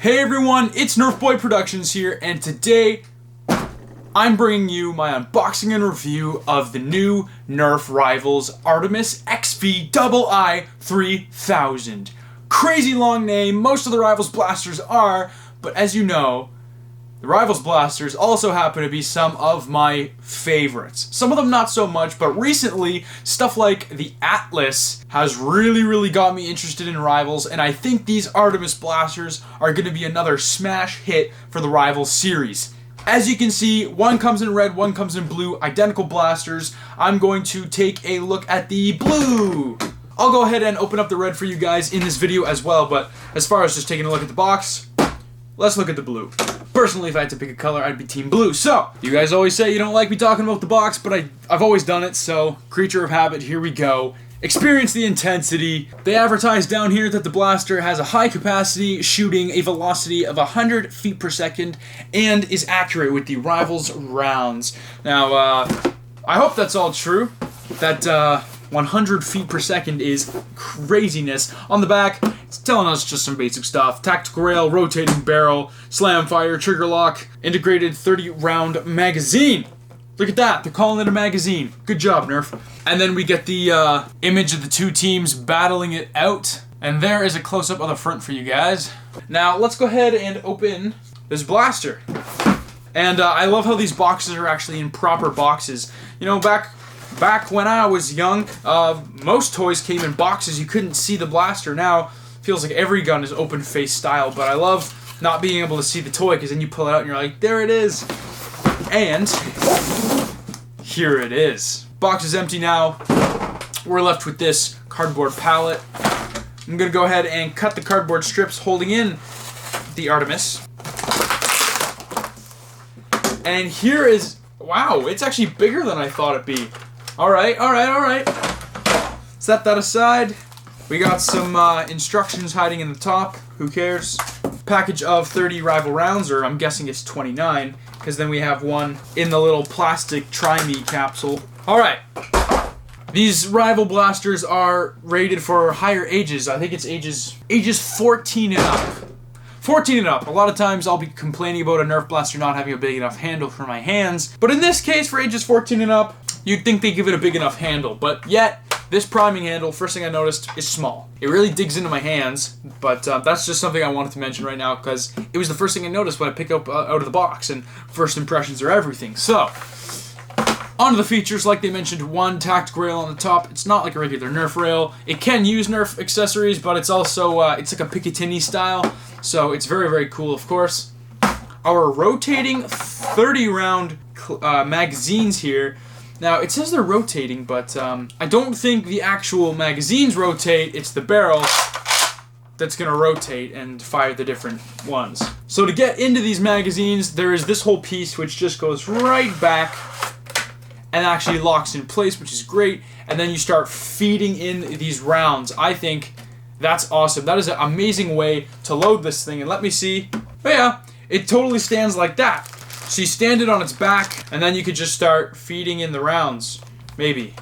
Hey everyone, it's NerfBoyProductions here, and today I'm bringing you my unboxing and review of the new Nerf Rivals Artemis XVII-3000. Crazy long name, most of the Rivals blasters are, but as you know, the Rivals blasters also happen to be some of my favorites. Some of them not so much, but recently, stuff like the Atlas has really got me interested in Rivals, and I think these Artemis blasters are going to be another smash hit for the Rivals series. As you can see, one comes in red, one comes in blue, identical blasters. I'm going to take a look at the blue. I'll go ahead and open up the red for you guys in this video as well, but as far as just taking a look at the box, let's look at the blue. Personally, if I had to pick a color, I'd be team blue. So, you guys always say you don't like me talking about the box, but I've always done it, so creature of habit, here we go. Experience the intensity. They advertise down here that the blaster has a high capacity, shooting a velocity of 100 feet per second, and is accurate with the Rivals rounds. Now, I hope that's all true. That 100 feet per second is craziness. On the back, it's telling us just some basic stuff. Tactical rail, rotating barrel, slam fire, trigger lock, integrated 30-round magazine. Look at that, they're calling it a magazine. Good job, Nerf. And then we get the image of the two teams battling it out. And there is a close-up of the front for you guys. Now, let's go ahead and open this blaster. And I love how these boxes are actually in proper boxes. You know, back when I was young, most toys came in boxes. You couldn't see the blaster. Now, it feels like every gun is open face style, but I love not being able to see the toy because then you pull it out and you're like, there it is. And here it is. Box is empty now. We're left with this cardboard palette. I'm gonna go ahead and cut the cardboard strips holding in the Artemis. And here is, wow, it's actually bigger than I thought it'd be. Alright. Set that aside. We got some instructions hiding in the top. Who cares? Package of 30 Rival rounds, or I'm guessing it's 29, because then we have one in the little plastic Try-Me capsule. Alright. These Rival blasters are rated for higher ages. I think it's ages 14 and up. 14 and up. A lot of times I'll be complaining about a Nerf blaster not having a big enough handle for my hands, but in this case, for ages 14 and up, you'd think they give it a big enough handle, but yet, this priming handle, first thing I noticed, is small. It really digs into my hands, but that's just something I wanted to mention right now, because it was the first thing I noticed when I pick up out of the box, and first impressions are everything. So, onto the features. Like they mentioned, one tactical rail on the top. It's not like a regular Nerf rail. It can use Nerf accessories, but it's also, it's like a Picatinny style, so it's very cool, of course. Our rotating 30-round magazines here. Now, it says they're rotating, but I don't think the actual magazines rotate. It's the barrel that's going to rotate and fire the different ones. So to get into these magazines, there is this whole piece which just goes right back and actually locks in place, which is great. And then you start feeding in these rounds. I think that's awesome. That is an amazing way to load this thing. And let me see. Oh yeah, it totally stands like that. So you stand it on its back, and then you could just start feeding in the rounds. Maybe.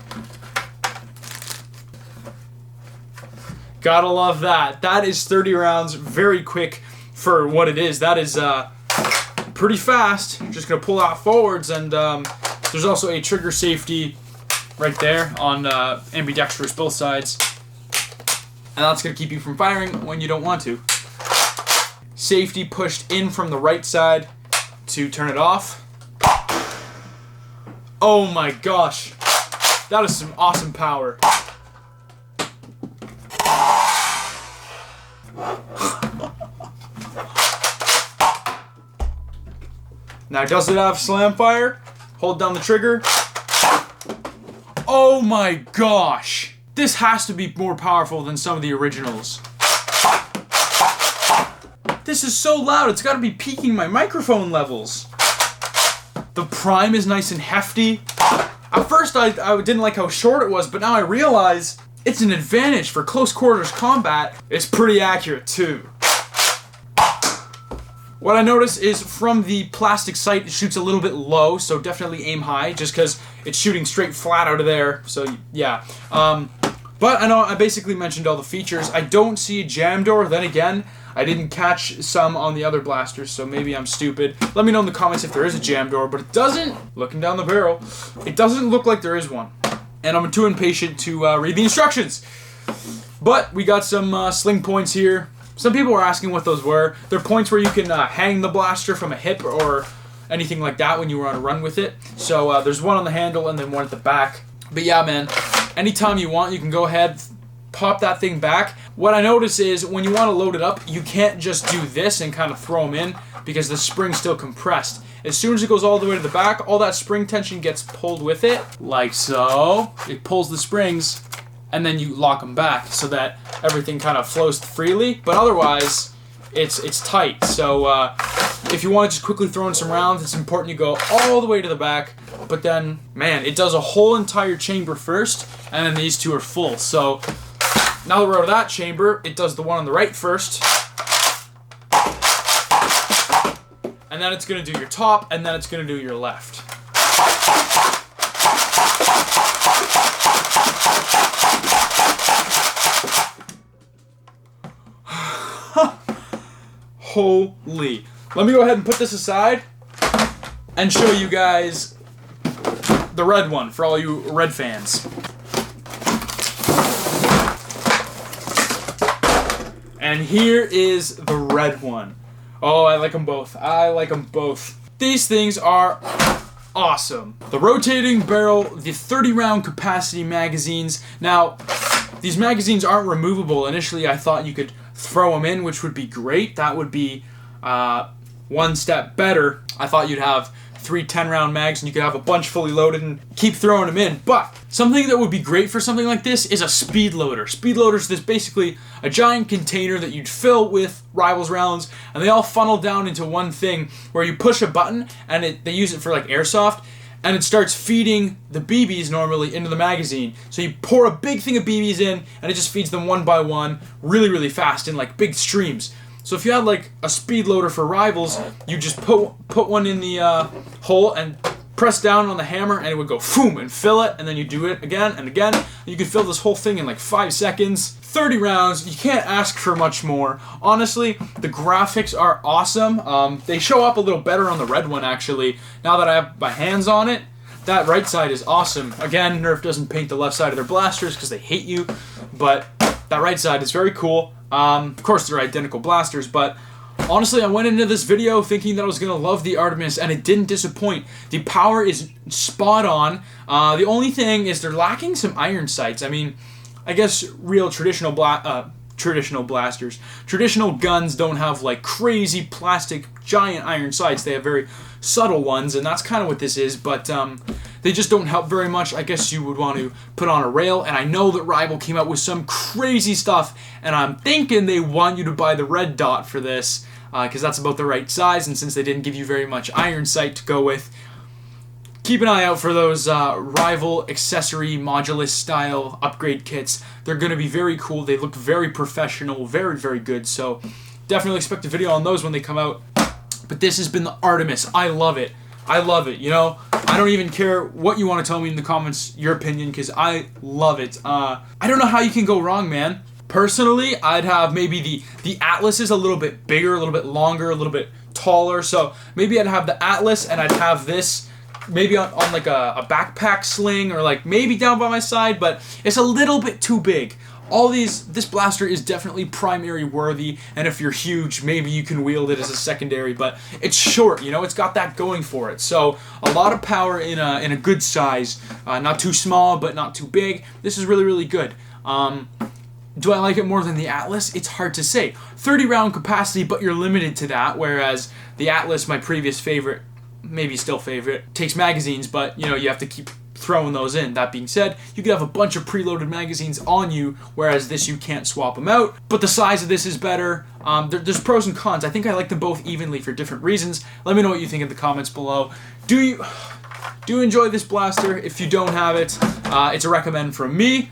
Gotta love that. That is 30 rounds, very quick for what it is. That is pretty fast. You're just gonna pull out forwards, and there's also a trigger safety right there on ambidextrous both sides. And that's gonna keep you from firing when you don't want to. Safety pushed in from the right side to turn it off. Oh my gosh, that is some awesome power. Now, does it have slam fire? Hold down the trigger. Oh my gosh, this has to be more powerful than some of the originals. This is so loud, it's gotta be peaking my microphone levels. The prime is nice and hefty. At first I didn't like how short it was, but now I realize it's an advantage for close quarters combat. It's pretty accurate too. What I notice is from the plastic sight, it shoots a little bit low, so definitely aim high, just because it's shooting straight flat out of there, so yeah. But I know I basically mentioned all the features. I don't see a jam door, then again, I didn't catch some on the other blasters, so maybe I'm stupid. Let me know in the comments if there is a jam door, but it doesn't, looking down the barrel, it doesn't look like there is one. And I'm too impatient to read the instructions. But we got some sling points here. Some people were asking what those were. They're points where you can hang the blaster from a hip or anything like that when you were on a run with it. So there's one on the handle and then one at the back. But yeah, man, anytime you want, you can go ahead, pop that thing back. What I notice is when you want to load it up, you can't just do this and kind of throw them in because the spring's still compressed. As soon as it goes all the way to the back, all that spring tension gets pulled with it, like so. It pulls the springs, and then you lock them back so that everything kind of flows freely. But otherwise, it's tight. So if you want to just quickly throw in some rounds, it's important you go all the way to the back. But then, man, it does a whole entire chamber first, and then these two are full. So now that we're out of that chamber, it does the one on the right first. And then it's going to do your top, and then it's going to do your left. Holy. Let me go ahead and put this aside and show you guys the red one for all you red fans. And here is the red one. Oh, I like them both. I like them both. These things are awesome. The rotating barrel, the 30-round capacity magazines. Now, these magazines aren't removable. Initially, I thought you could throw them in, which would be great. That would be one step better. I thought you'd have 3 10-round mags and you could have a bunch fully loaded and keep throwing them in. But something that would be great for something like this is a speed loader. Speed loader is basically a giant container that you'd fill with Rivals rounds, and they all funnel down into one thing where you push a button and they use it for like airsoft, and it starts feeding the BBs normally into the magazine. So you pour a big thing of BBs in, and it just feeds them one by one really, really fast in like big streams. So if you had like a speed loader for Rivals, you just put one in the hole and press down on the hammer, and it would go boom and fill it, and then you do it again and again. And you could fill this whole thing in like 5 seconds. 30 rounds, you can't ask for much more. Honestly, the graphics are awesome. They show up a little better on the red one actually. Now that I have my hands on it, that right side is awesome. Again, Nerf doesn't paint the left side of their blasters because they hate you, but that right side is very cool. Of course, they're identical blasters, but honestly, I went into this video thinking that I was going to love the Artemis, and it didn't disappoint. The power is spot on. The only thing is they're lacking some iron sights. I mean, I guess real traditional blasters, traditional guns don't have like crazy plastic giant iron sights. They have very subtle ones, and that's kind of what this is, but they just don't help very much. I guess you would want to put on a rail, and I know that Rival came out with some crazy stuff, and I'm thinking they want you to buy the red dot for this, because that's about the right size, and since they didn't give you very much iron sight to go with, keep an eye out for those Rival accessory modulus style upgrade kits. They're going to be very cool. They look very professional, very, very good, so definitely expect a video on those when they come out. But this has been the Artemis. I love it. I love it, you know? I don't even care what you want to tell me in the comments, your opinion, because I love it. I don't know how you can go wrong, man. Personally, I'd have maybe the Atlas is a little bit bigger, a little bit longer, a little bit taller, so maybe I'd have the Atlas and I'd have this maybe on like a backpack sling, or like maybe down by my side, but it's a little bit too big. This blaster is definitely primary worthy, and if you're huge, maybe you can wield it as a secondary, but it's short, you know, it's got that going for it. So a lot of power in a good size, not too small, but not too big. This is really, really good. Do I like it more than the Atlas? It's hard to say. 30 round capacity, but you're limited to that, whereas the Atlas, my previous favorite, maybe still favorite, takes magazines, but you know, you have to keep throwing those in. That being said, you could have a bunch of preloaded magazines on you, whereas this you can't swap them out, but the size of this is better. There's pros and cons. I think I like them both evenly for different reasons. Let me know what you think in the comments below. Do you enjoy this blaster? If you don't have it, it's a recommend from me.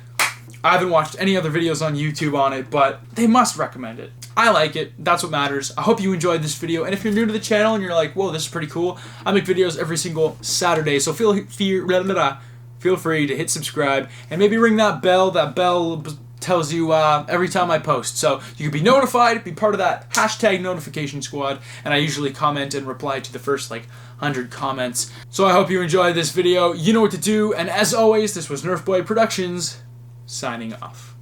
I haven't watched any other videos on YouTube on it, but they must recommend it. I like it. That's what matters. I hope you enjoyed this video, and if you're new to the channel and you're like, whoa, this is pretty cool, I make videos every single Saturday, so feel free to hit subscribe, and maybe ring that bell tells you every time I post. So you can be notified, be part of that hashtag notification squad, and I usually comment and reply to the first like 100 comments. So I hope you enjoyed this video. You know what to do, and as always, this was NerfBoyProductions, signing off.